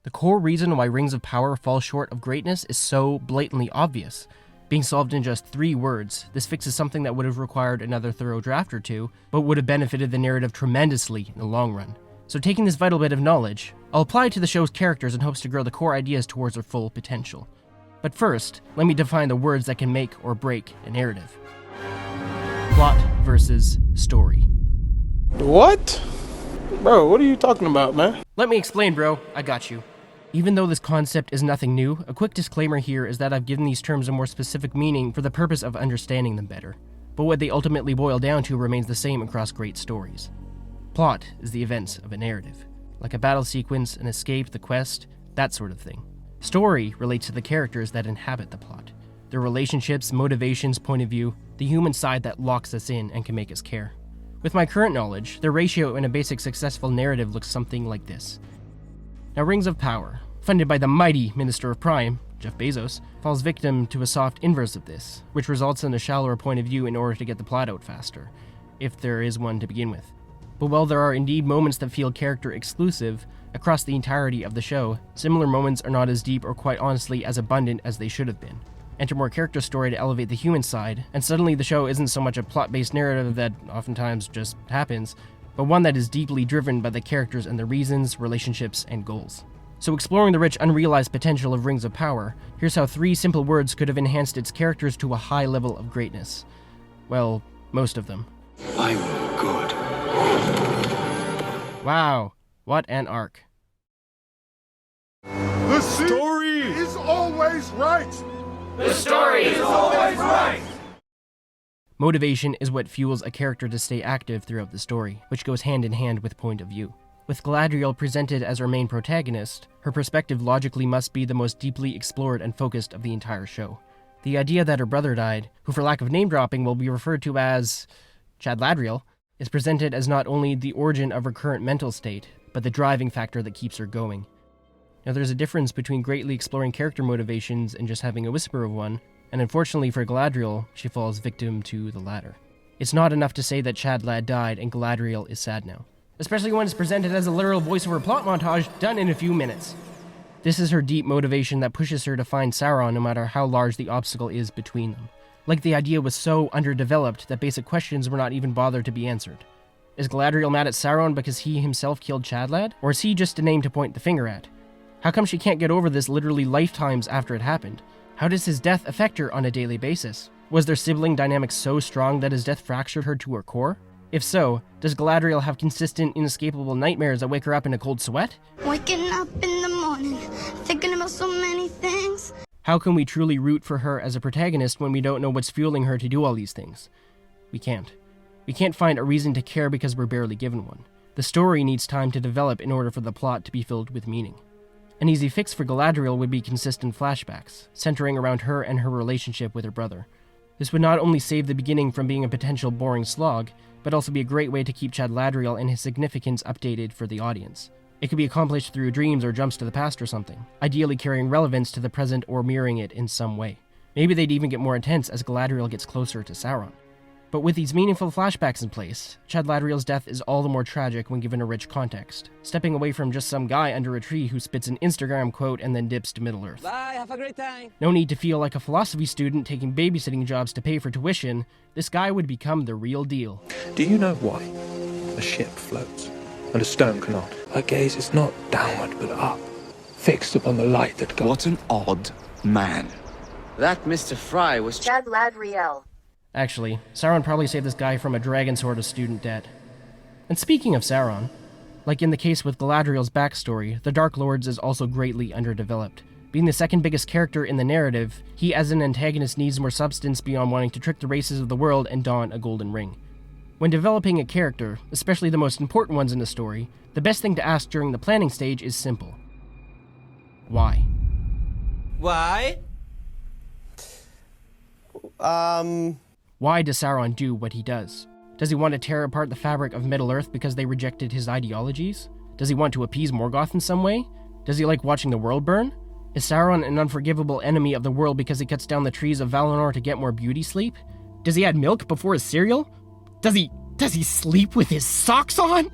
The core reason why Rings of Power fall short of greatness is so blatantly obvious. Being solved in just 3 words, this fixes something that would have required another thorough draft or 2, but would have benefited the narrative tremendously in the long run. So taking this vital bit of knowledge, I'll apply it to the show's characters in hopes to grow the core ideas towards their full potential. But first, let me define the words that can make or break a narrative. Plot versus story. What? Bro, what are you talking about, man? Let me explain, bro. I got you. Even though this concept is nothing new, a quick disclaimer here is that I've given these terms a more specific meaning for the purpose of understanding them better. But what they ultimately boil down to remains the same across great stories. Plot is the events of a narrative, like a battle sequence, an escape, the quest, that sort of thing. Story relates to the characters that inhabit the plot, their relationships, motivations, point of view, the human side that locks us in and can make us care. With my current knowledge, the ratio in a basic successful narrative looks something like this. Now, Rings of Power, funded by the mighty Minister of Prime, Jeff Bezos, falls victim to a soft inverse of this, which results in a shallower point of view in order to get the plot out faster, if there is one to begin with. But while there are indeed moments that feel character exclusive, across the entirety of the show, similar moments are not as deep or quite honestly as abundant as they should have been. Enter more character story to elevate the human side, and suddenly the show isn't so much a plot-based narrative that oftentimes just happens, but one that is deeply driven by the characters and their reasons, relationships, and goals. So exploring the rich unrealized potential of Rings of Power, here's how 3 simple words could have enhanced its characters to a high level of greatness. Well, most of them. I'm good. Wow, what an arc. The story is always right. The story is always right! Motivation is what fuels a character to stay active throughout the story, which goes hand in hand with point of view. With Galadriel presented as our main protagonist, her perspective logically must be the most deeply explored and focused of the entire show. The idea that her brother died, who for lack of name dropping will be referred to as Chadladriel, is presented as not only the origin of her current mental state, but the driving factor that keeps her going. Now, there's a difference between greatly exploring character motivations and just having a whisper of one, and unfortunately for Galadriel, she falls victim to the latter. It's not enough to say that Chadlad died and Galadriel is sad now, especially when it's presented as a literal voiceover plot montage done in a few minutes. This is her deep motivation that pushes her to find Sauron no matter how large the obstacle is between them. Like the idea was so underdeveloped that basic questions were not even bothered to be answered. Is Galadriel mad at Sauron because he himself killed Chadlad? Or is he just a name to point the finger at? How come she can't get over this literally lifetimes after it happened? How does his death affect her on a daily basis? Was their sibling dynamic so strong that his death fractured her to her core? If so, does Galadriel have consistent, inescapable nightmares that wake her up in a cold sweat? Waking up in the morning, thinking about so many things. How can we truly root for her as a protagonist when we don't know what's fueling her to do all these things? We can't. We can't find a reason to care because we're barely given one. The story needs time to develop in order for the plot to be filled with meaning. An easy fix for Galadriel would be consistent flashbacks, centering around her and her relationship with her brother. This would not only save the beginning from being a potential boring slog, but also be a great way to keep Chadladriel and his significance updated for the audience. It could be accomplished through dreams or jumps to the past or something, ideally carrying relevance to the present or mirroring it in some way. Maybe they'd even get more intense as Galadriel gets closer to Sauron. But with these meaningful flashbacks in place, Chadladriel's death is all the more tragic when given a rich context, stepping away from just some guy under a tree who spits an Instagram quote and then dips to Middle-earth. Bye, have a great time! No need to feel like a philosophy student taking babysitting jobs to pay for tuition. This guy would become the real deal. Do you know why a ship floats and a stone cannot? Her gaze is not downward but up, fixed upon the light that goes. What an odd man. That Mr. Fry was Chadladriel. Actually, Sauron probably saved this guy from a dragon sword of student debt. And speaking of Sauron, like in the case with Galadriel's backstory, the Dark Lords is also greatly underdeveloped. Being the second biggest character in the narrative, he as an antagonist needs more substance beyond wanting to trick the races of the world and don a golden ring. When developing a character, especially the most important ones in the story, the best thing to ask during the planning stage is simple. Why? Why? Why does Sauron do what he does? Does he want to tear apart the fabric of Middle-earth because they rejected his ideologies? Does he want to appease Morgoth in some way? Does he like watching the world burn? Is Sauron an unforgivable enemy of the world because he cuts down the trees of Valinor to get more beauty sleep? Does he add milk before his cereal? Does he sleep with his socks on?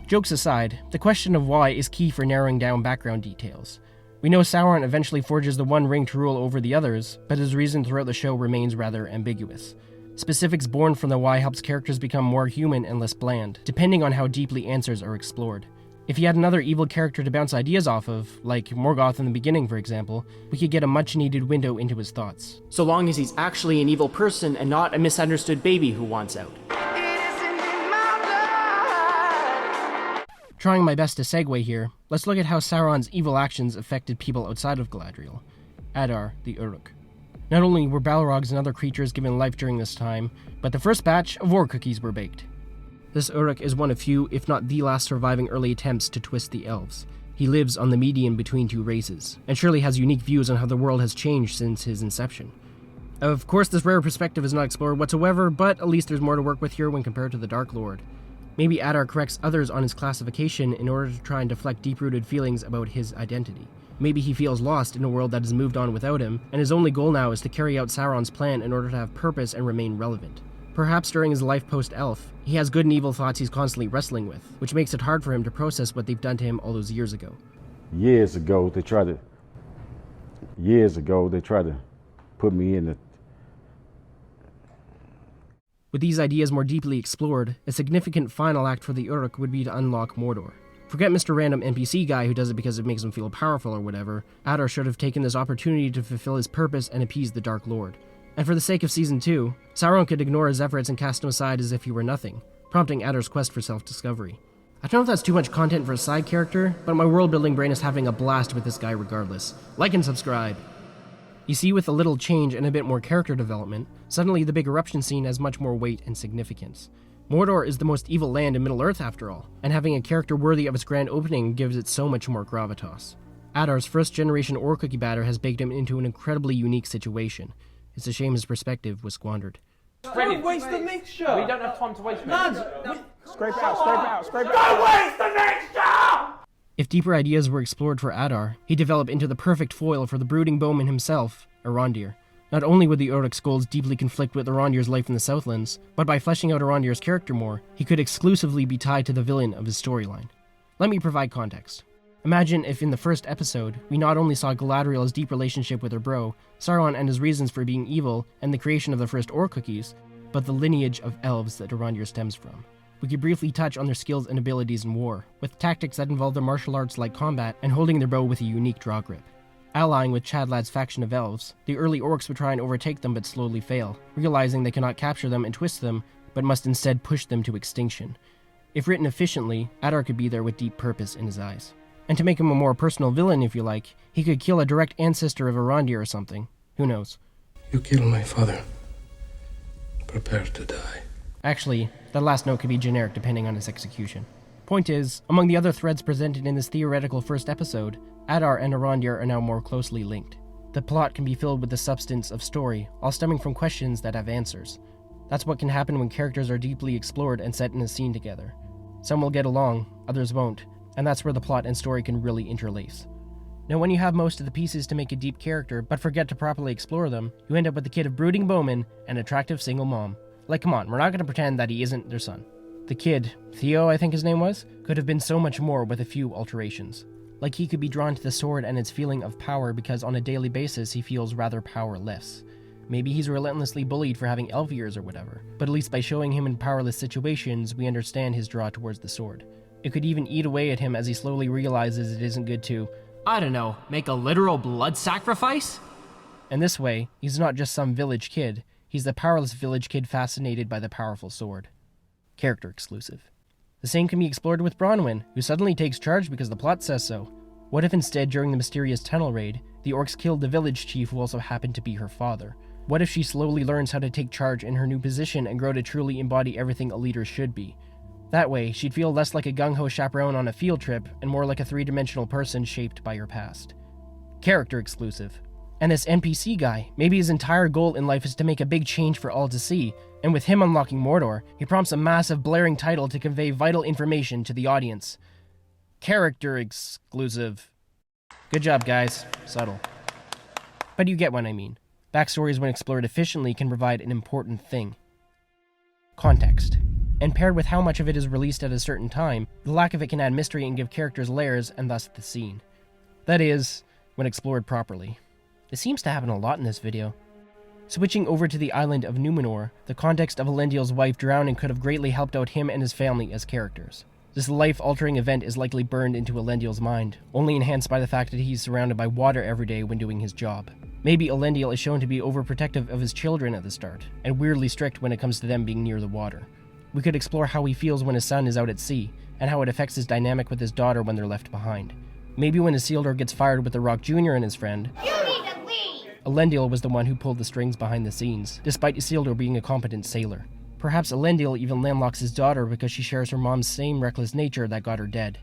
Jokes aside, the question of why is key for narrowing down background details. We know Sauron eventually forges the One Ring to rule over the others, but his reason throughout the show remains rather ambiguous. Specifics born from the why helps characters become more human and less bland, depending on how deeply answers are explored. If he had another evil character to bounce ideas off of, like Morgoth in the beginning for example, we could get a much needed window into his thoughts. So long as he's actually an evil person and not a misunderstood baby who wants out. Trying my best to segue here, let's look at how Sauron's evil actions affected people outside of Galadriel. Adar, the Uruk. Not only were Balrogs and other creatures given life during this time, but the first batch of Orcookies were baked. This Uruk is one of few, if not the last surviving early attempts to twist the elves. He lives on the median between two races, and surely has unique views on how the world has changed since his inception. Of course, this rare perspective is not explored whatsoever, but at least there's more to work with here when compared to the Dark Lord. Maybe Adar corrects others on his classification in order to try and deflect deep-rooted feelings about his identity. Maybe he feels lost in a world that has moved on without him, and his only goal now is to carry out Sauron's plan in order to have purpose and remain relevant. Perhaps during his life post-elf, he has good and evil thoughts he's constantly wrestling with, which makes it hard for him to process what they've done to him all those years ago. Years ago, they tried to put me in the... With these ideas more deeply explored, a significant final act for the Uruk would be to unlock Mordor. Forget Mr. Random NPC guy who does it because it makes him feel powerful or whatever. Adar should have taken this opportunity to fulfill his purpose and appease the Dark Lord. And for the sake of Season 2, Sauron could ignore his efforts and cast him aside as if he were nothing, prompting Adar's quest for self-discovery. I don't know if that's too much content for a side character, but my world-building brain is having a blast with this guy regardless. Like and subscribe! You see, with a little change and a bit more character development, suddenly the big eruption scene has much more weight and significance. Mordor is the most evil land in Middle-earth after all, and having a character worthy of its grand opening gives it so much more gravitas. Adar's first-generation Orcookie batter has baked him into an incredibly unique situation. It's a shame his perspective was squandered. Don't waste the mixture! We don't have time to waste Lads! Scrape out, scrape out, scrape out! Don't waste the mixture! If deeper ideas were explored for Adar, he'd develop into the perfect foil for the brooding Bowman himself, Arondir. Not only would the Uruk's goals deeply conflict with Arondir's life in the Southlands, but by fleshing out Arondir's character more, he could exclusively be tied to the villain of his storyline. Let me provide context. Imagine if in the first episode, we not only saw Galadriel's deep relationship with her bro, Sauron and his reasons for being evil, and the creation of the first Orcookies, but the lineage of elves that Arondir stems from. We could briefly touch on their skills and abilities in war, with tactics that involve their martial arts like combat and holding their bow with a unique draw grip. Allying with Chadlad's faction of elves, the early orcs would try and overtake them but slowly fail, realizing they cannot capture them and twist them, but must instead push them to extinction. If written efficiently, Adar could be there with deep purpose in his eyes. And to make him a more personal villain, if you like, he could kill a direct ancestor of Arondir or something. Who knows? You killed my father. Prepare to die. Actually, that last note could be generic depending on its execution. Point is, among the other threads presented in this theoretical first episode, Adar and Arondir are now more closely linked. The plot can be filled with the substance of story, all stemming from questions that have answers. That's what can happen when characters are deeply explored and set in a scene together. Some will get along, others won't, and that's where the plot and story can really interlace. Now when you have most of the pieces to make a deep character, but forget to properly explore them, you end up with the kid of brooding Bowman, an attractive single mom. Like, come on, we're not going to pretend that he isn't their son. The kid, Theo I think his name was, could have been so much more with a few alterations. Like he could be drawn to the sword and its feeling of power because on a daily basis he feels rather powerless. Maybe he's relentlessly bullied for having elf ears or whatever, but at least by showing him in powerless situations, we understand his draw towards the sword. It could even eat away at him as he slowly realizes it isn't good to, I don't know, make a literal blood sacrifice? And this way, he's not just some village kid, he's the powerless village kid fascinated by the powerful sword. Character exclusive. The same can be explored with Bronwyn, who suddenly takes charge because the plot says so. What if instead, during the mysterious tunnel raid, the orcs killed the village chief who also happened to be her father? What if she slowly learns how to take charge in her new position and grow to truly embody everything a leader should be? That way, she'd feel less like a gung-ho chaperone on a field trip and more like a three-dimensional person shaped by her past. Character exclusive. And this NPC guy, maybe his entire goal in life is to make a big change for all to see, and with him unlocking Mordor, he prompts a massive blaring title to convey vital information to the audience. Character exclusive. Good job, guys. Subtle. But you get what I mean. Backstories when explored efficiently can provide an important thing. Context. and paired with how much of it is released at a certain time, the lack of it can add mystery and give characters layers and thus the scene. That is, when explored properly. This seems to happen a lot in this video. Switching over to the island of Numenor, the context of Elendil's wife drowning could have greatly helped out him and his family as characters. This life-altering event is likely burned into Elendil's mind, only enhanced by the fact that he's surrounded by water every day when doing his job. Maybe Elendil is shown to be overprotective of his children at the start, and weirdly strict when it comes to them being near the water. We could explore how he feels when his son is out at sea, and how it affects his dynamic with his daughter when they're left behind. Maybe when Isildur gets fired with the Rock Jr. and his friend, Elendil was the one who pulled the strings behind the scenes, despite Isildur being a competent sailor. Perhaps Elendil even landlocks his daughter because she shares her mom's same reckless nature that got her dead.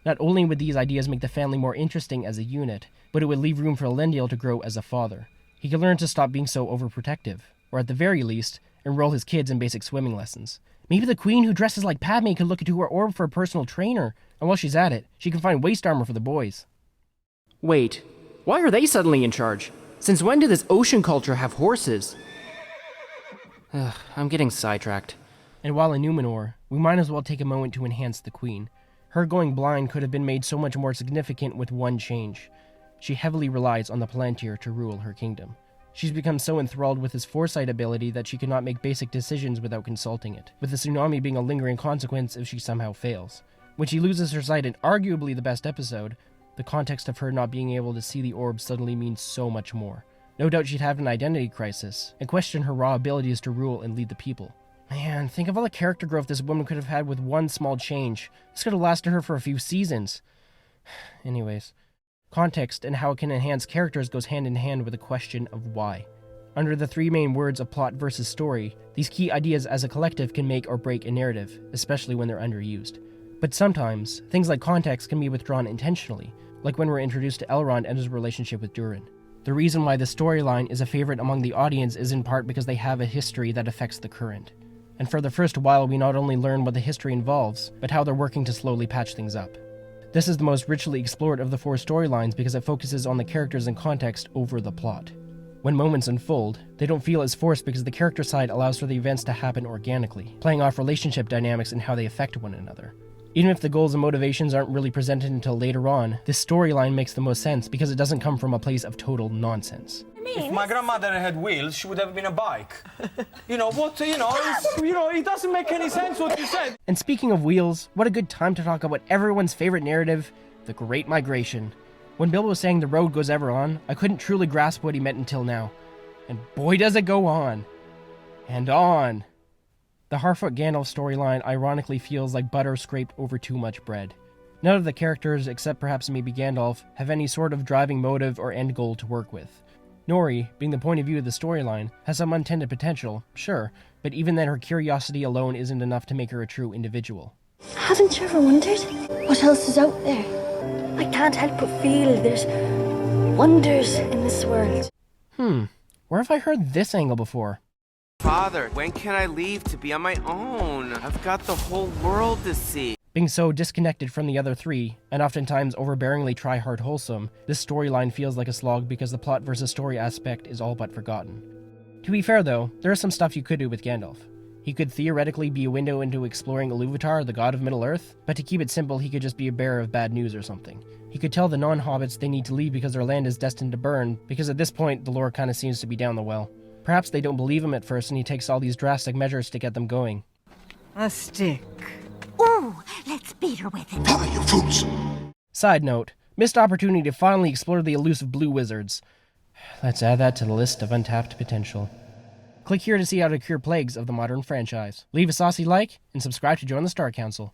Not only would these ideas make the family more interesting as a unit, but it would leave room for Elendil to grow as a father. He could learn to stop being so overprotective, or at the very least, enroll his kids in basic swimming lessons. Maybe the queen who dresses like Padme could look into her orb for a personal trainer, and while she's at it, she can find waist armor for the boys. Wait, why are they suddenly in charge? Since when did this ocean culture have horses? Ugh, I'm getting sidetracked. And while in Numenor, we might as well take a moment to enhance the queen. Her going blind could have been made so much more significant with one change. She heavily relies on the Palantir to rule her kingdom. She's become so enthralled with his foresight ability that she cannot make basic decisions without consulting it, with the tsunami being a lingering consequence if she somehow fails. When she loses her sight in arguably the best episode, the context of her not being able to see the orb suddenly means so much more. No doubt she'd have an identity crisis, and question her raw abilities to rule and lead the people. Man, think of all the character growth this woman could have had with one small change. This could have lasted her for a few seasons. Anyways, context and how it can enhance characters goes hand in hand with the question of why. Under the three main words of plot versus story, these key ideas as a collective can make or break a narrative, especially when they're underused. But sometimes, things like context can be withdrawn intentionally, like when we're introduced to Elrond and his relationship with Durin. The reason why the storyline is a favorite among the audience is in part because they have a history that affects the current. And for the first while, we not only learn what the history involves, but how they're working to slowly patch things up. This is the most richly explored of the four storylines because it focuses on the characters and context over the plot. When moments unfold, they don't feel as forced because the character side allows for the events to happen organically, playing off relationship dynamics and how they affect one another. Even if the goals and motivations aren't really presented until later on, this storyline makes the most sense because it doesn't come from a place of total nonsense. If my grandmother had wheels, she would have been a bike. You know, it doesn't make any sense what you said. And speaking of wheels, what a good time to talk about everyone's favorite narrative, the Great Migration. When Bilbo was saying the road goes ever on, I couldn't truly grasp what he meant until now. And boy does it go on. And on. The Harfoot Gandalf storyline ironically feels like butter scraped over too much bread. None of the characters, except perhaps maybe Gandalf, have any sort of driving motive or end goal to work with. Nori, being the point of view of the storyline, has some unintended potential, sure, but even then her curiosity alone isn't enough to make her a true individual. Haven't you ever wondered what else is out there? I can't help but feel there's wonders in this world. Where have I heard this angle before? Father, when can I leave to be on my own? I've got the whole world to see. Being so disconnected from the other three, and oftentimes overbearingly try-hard wholesome, this storyline feels like a slog because the plot versus story aspect is all but forgotten. To be fair though, there is some stuff you could do with Gandalf. He could theoretically be a window into exploring Iluvatar, the god of Middle-earth, but to keep it simple, he could just be a bearer of bad news or something. He could tell the non-hobbits they need to leave because their land is destined to burn, because at this point, the lore kinda seems to be down the well. Perhaps they don't believe him at first and he takes all these drastic measures to get them going. A stick. Ooh, let's beat her with it. You fools! Side note, missed opportunity to finally explore the elusive blue wizards. Let's add that to the list of untapped potential. Click here to see how to cure plagues of the modern franchise. Leave a saucy like, and subscribe to join the Star Council.